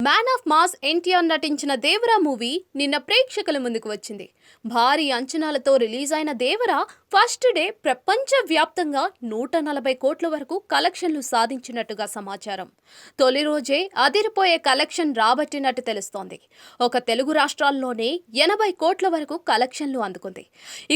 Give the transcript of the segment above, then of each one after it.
Man of mass NTR నటించిన Devara movie నిన్న ప్రేక్షకుల ముందుకు వచ్చింది. భారీ అంచనాలతో రిలీజ్ అయిన దేవరా ఫస్ట్ డే ప్రపంచ వ్యాప్తంగా 140 కోట్ల వరకు కలెక్షన్లు సాధించినట్టుగా సమాచారం. తొలి రోజే అదిరిపోయే కలెక్షన్ రాబట్టినట్టు తెలుస్తోంది. ఒక తెలుగు రాష్ట్రాల్లోనే 80 కోట్ల వరకు కలెక్షన్లు అందుకుంది.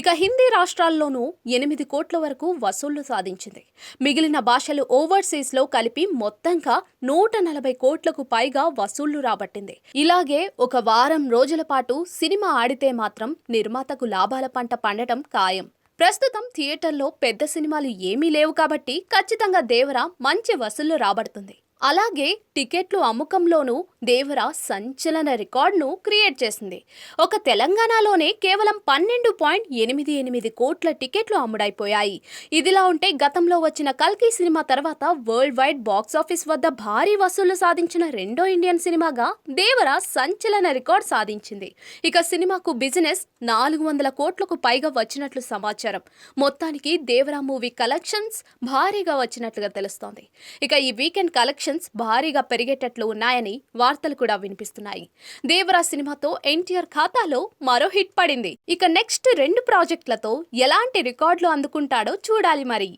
ఇక హిందీ రాష్ట్రాల్లోనూ 8 కోట్ల వరకు వసూళ్లు సాధించింది. మిగిలిన భాషలు ఓవర్సీస్ లో కలిపి మొత్తంగా 140 కోట్లకు పైగా వసూళ్లు రాబట్టింది. ఇలాగే ఒక వారం రోజుల పాటు సినిమా ఆడితే మాత్రం నిర్మాతకు లాభాల పంట పండటం ఖాయం. ప్రస్తుతం థియేటర్లో పెద్ద సినిమాలు ఏమీ లేవు కాబట్టి ఖచ్చితంగా దేవరా మంచి వసూళ్లు రాబడుతుంది. అలాగే టికెట్లు అమ్మకంలోనూ దేవరా సంచలన రికార్డును క్రియేట్ చేసింది. ఒక తెలంగాణలోనే కేవలం 12.88 కోట్ల టికెట్లు అమ్ముడైపోయాయి. ఇదిలా ఉంటే గతంలో వచ్చిన కల్కి సినిమా తర్వాత వరల్డ్ వైడ్ బాక్సాఫీస్ వద్ద భారీ వసూళ్లు సాధించిన రెండో ఇండియన్ సినిమాగా దేవరా సంచలన రికార్డు సాధించింది. ఇక సినిమాకు బిజినెస్ 400 కోట్లకు పైగా వచ్చినట్లు సమాచారం. మొత్తానికి దేవరా మూవీ కలెక్షన్స్ భారీగా వచ్చినట్లుగా తెలుస్తోంది. ఇక ఈ వీకెండ్ కలెక్షన్ భారీగా పెరిగేటట్లు ఉన్నాయని వార్తలు కూడా వినిపిస్తున్నాయి. దేవరా సినిమాతో ఎన్టీఆర్ ఖాతాలో మరో హిట్ పడింది. ఇక నెక్స్ట్ 2 ప్రాజెక్టులతో ఎలాంటి రికార్డులు అందుకుంటాడో చూడాలి మరి.